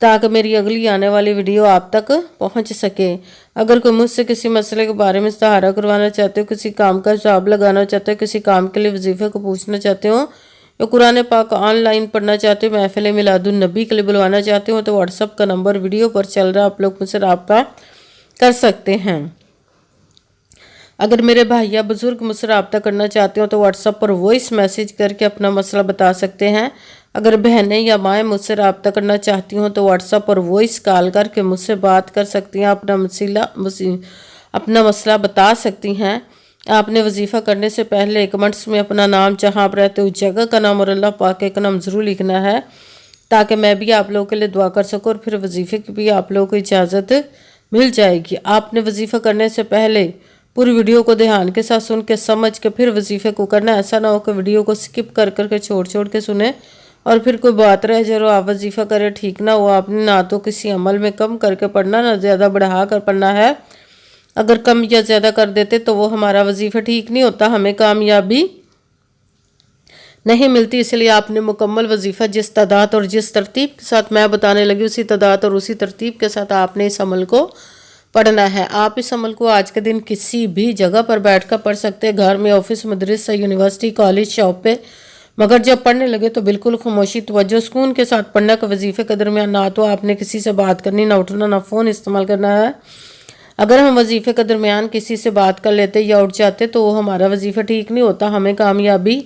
تاکہ میری اگلی آنے والی ویڈیو آپ تک پہنچ سکے۔ اگر کوئی مجھ سے کسی مسئلے کے بارے میں استخارہ کروانا چاہتے ہو، کسی کام کا جواب لگانا چاہتے ہو، کسی کام کے لیے وظیفے کو پوچھنا چاہتے ہو، یا قرآن پاک آن لائن پڑھنا چاہتے ہو، محفل میلاد النبی کے لیے بلوانا چاہتے ہو، تو واٹس ایپ کا نمبر ویڈیو پر چل رہا، آپ لوگ مجھ سے رابطہ کر سکتے ہیں۔ اگر میرے بھائی یا بزرگ مجھ سے رابطہ کرنا چاہتے ہو تو واٹس ایپ پر وائس میسیج کر کے اپنا مسئلہ بتا سکتے ہیں۔ اگر بہنیں یا مائیں مجھ سے رابطہ کرنا چاہتی ہوں تو واٹس ایپ پر وائس کال کر کے مجھ سے بات کر سکتی ہیں، اپنا مسئلہ بتا سکتی ہیں۔ آپ نے وظیفہ کرنے سے پہلے کمنٹس میں اپنا نام، جہاں آپ رہتے ہو جگہ کا نام اور اللہ پاک کا نام ضرور لکھنا ہے، تاکہ میں بھی آپ لوگوں کے لیے دعا کر سکوں، اور پھر وظیفے کی بھی آپ لوگوں کو اجازت مل جائے گی۔ آپ نے وظیفہ کرنے سے پہلے پوری ویڈیو کو دھیان کے ساتھ سن کے سمجھ کے پھر وظیفے کو کرنا۔ ایسا نہ ہو کہ ویڈیو کو سکپ کر کے چھوڑ کے سنیں اور پھر کوئی بات رہ جائے اور آپ وظیفہ کرے، ٹھیک نہ ہو۔ آپ نے نہ تو کسی عمل میں کم کر کے پڑھنا، نہ زیادہ بڑھا کر پڑھنا ہے۔ اگر کم یا زیادہ کر دیتے تو وہ ہمارا وظیفہ ٹھیک نہیں ہوتا، ہمیں کامیابی نہیں ملتی۔ اس لیے آپ نے مکمل وظیفہ جس تعداد اور جس ترتیب کے ساتھ میں بتانے لگی، اسی تعداد اور اسی ترتیب کے ساتھ آپ نے اس عمل کو پڑھنا ہے۔ آپ اس عمل کو آج کے دن کسی بھی جگہ پر بیٹھ کر پڑھ سکتے ہیں، گھر میں، آفس، مدرسہ، یونیورسٹی، کالج، شاپ پہ، مگر جب پڑھنے لگے تو بالکل خاموشی، توجہ، سکون کے ساتھ پڑھنا کہ وظیفے کے درمیان نہ تو آپ نے کسی سے بات کرنی، نہ اٹھنا، نہ فون استعمال کرنا ہے۔ اگر ہم وظیفے کے درمیان کسی سے بات کر لیتے یا اٹھ جاتے تو وہ ہمارا وظیفہ ٹھیک نہیں ہوتا، ہمیں کامیابی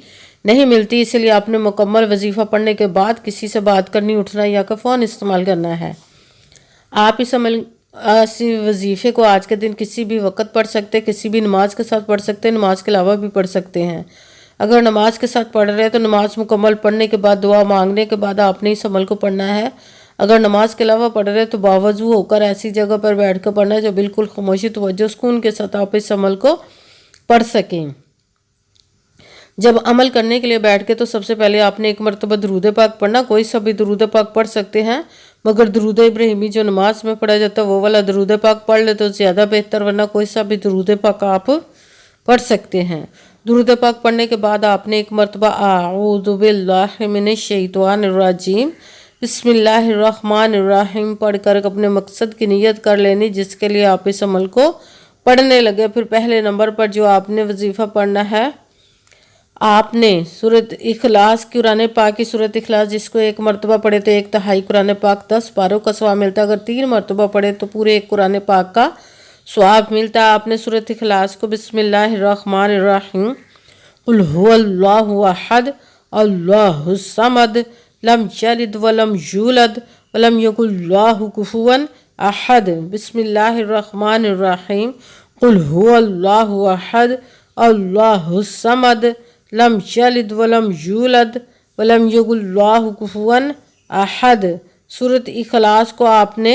نہیں ملتی۔ اس لیے آپ نے مکمل وظیفہ پڑھنے کے بعد کسی سے بات کرنی، اٹھنا یا کہ فون استعمال کرنا ہے۔ آپ اس وظیفے کو آج کے دن کسی بھی وقت پڑھ سکتے، کسی بھی نماز کے ساتھ پڑھ سکتے، نماز کے علاوہ بھی پڑھ سکتے ہیں۔ اگر نماز کے ساتھ پڑھ رہے ہیں تو نماز مکمل پڑھنے کے بعد، دعا مانگنے کے بعد آپ نے اس عمل کو پڑھنا ہے۔ اگر نماز کے علاوہ پڑھ رہے ہیں تو باوضو ہو کر ایسی جگہ پر بیٹھ کر پڑھنا ہے جو بالکل خاموشی، توجہ، سکون کے ساتھ آپ اس عمل کو پڑھ سکیں۔ جب عمل کرنے کے لیے بیٹھ کے تو سب سے پہلے آپ نے ایک مرتبہ درود پاک پڑھنا، کوئی سا بھی درود پاک پڑھ سکتے ہیں، مگر درود ابراہیمی جو نماز میں پڑھا جاتا ہے وہ والا درود پاک پڑھ لے تو زیادہ بہتر، ورنہ کوئی سا بھی درود پاک آپ پڑھ سکتے ہیں۔ درود پاک پڑھنے کے بعد آپ نے ایک مرتبہ اعوذ باللہ من الشیطان الرجیم بسم اللہ الرحمن الرحیم پڑھ کر اپنے مقصد کی نیت کر لینی جس کے لیے آپ اس عمل کو پڑھنے لگے۔ پھر پہلے نمبر پر جو آپ نے وظیفہ پڑھنا ہے، آپ نے سورۃ اخلاص، قرآن پاک کی سورۃ اخلاص، جس کو ایک مرتبہ پڑھے تو 1/3 قرآن پاک 10 پاروں کا ثواب ملتا ہے، اگر 3 مرتبہ پڑھے تو پورے ایک قرآن پاک کا ثواب ملتا ہے۔ آپ نے سورۃ اخلاص کو بسم اللہ الرحمن الرحیم قل هو اللہ احد اللہ الصمد لم یلد ولم یولد ولم یکن له کفوا احد، بسم اللہ الرحمن الرحیم قل هو اللہ احد اللہ الصمد لم یلد ولم یولد ولم یکن له کفوا احد۔ سورۃ اخلاص کو آپ نے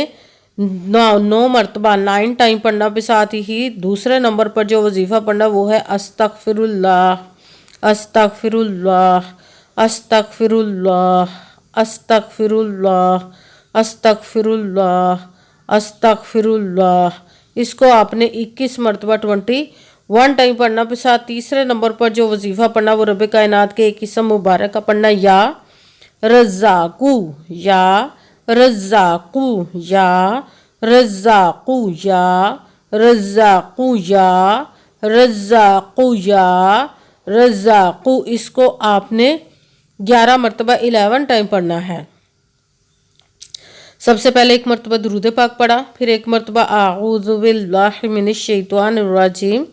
9 مرتبہ 9 ٹائم پڑھنا، بھی ساتھ ہی دوسرے نمبر پر جو وظیفہ پڑھنا وہ ہے استغفر اللہ استغفر اللہ استغفر اللہ استغفر اللہ استغفر اللہ استغفر اللہ۔ اس کو آپ نے 21 مرتبہ 21 ٹائم پڑھنا، پھر ساتھ تیسرے نمبر پر جو وظیفہ پڑھنا وہ رب کائنات کے ایک اسم مبارک کا پڑھنا، یا رزاقو یا رزاقو یا رزاقو یا رزاقو یا رزاقو یا رزاقو۔ اس کو آپ نے 11 مرتبہ 11 ٹائم پڑھنا ہے۔ سب سے پہلے ایک مرتبہ درود پاک پڑھا، پھر ایک مرتبہ اعوذ باللہ من الشیطان الرجیم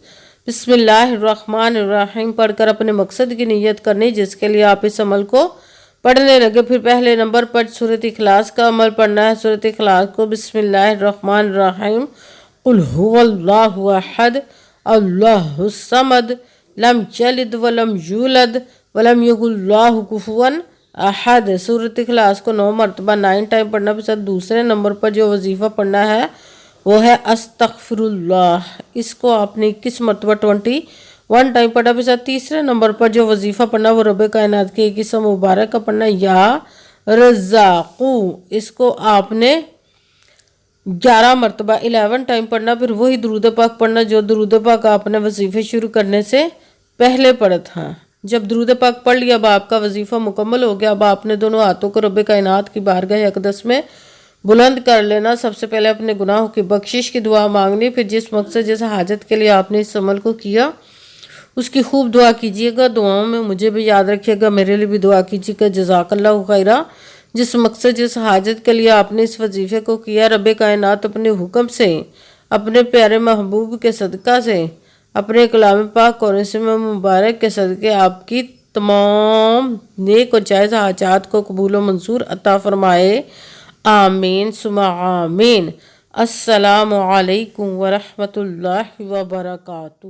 بسم اللہ الرحمن الرحیم پڑھ کر اپنے مقصد کی نیت کرنی جس کے لیے آپ اس عمل کو پڑھنے لگے۔ پھر پہلے نمبر پر سورۃ اخلاص کا عمل پڑھنا ہے۔ سورۃ اخلاص کو بسم اللہ الرحمن الرحیم قل هو اللہ احد اللہ الصمد لم یلد ولم یولد ولم یکن له کفوا احد۔ سورۃ اخلاص کو 9 مرتبہ 9 ٹائم پڑھنا، پھر دوسرے نمبر پر جو وظیفہ پڑھنا ہے وہ ہے استغفر اللہ۔ اس کو آپ نے 21 مرتبہ 21 ٹائم پڑھا، پھر تیسرے نمبر پر جو وظیفہ پڑھنا وہ رب کائنات کے ایک اسم مبارک کا پڑھنا، یا رزاقو۔ اس کو آپ نے 11 مرتبہ 11 ٹائم پڑھنا، پھر وہی درود پاک پڑھنا جو درود پاک آپ نے وظیفے شروع کرنے سے پہلے پڑھا تھا۔ جب درود پاک پڑھ لیا، اب آپ کا وظیفہ مکمل ہو گیا، اب آپ نے دونوں ہاتھوں کو رب کائنات کی بارگاہ اقدس میں بلند کر لینا، سب سے پہلے اپنے گناہوں کی بخشش کی دعا مانگنی، پھر جس مقصد جس حاجت کے لیے آپ نے اس عمل کو کیا اس کی خوب دعا کیجیے گا۔ دعاؤں میں مجھے بھی یاد رکھیے گا، میرے لیے بھی دعا کیجیے گا۔ جزاک اللہ خیرہ۔ جس مقصد جس حاجت کے لیے آپ نے اس وظیفے کو کیا، رب کائنات اپنے حکم سے، اپنے پیارے محبوب کے صدقہ سے، اپنے کلام پاک اور اسم مبارک کے صدقے آپ کی تمام نیک اور جائز حاجات کو قبول و منظور عطا فرمائے، آمین ثم آمین۔ السلام علیکم ورحمۃ اللہ وبرکاتہ۔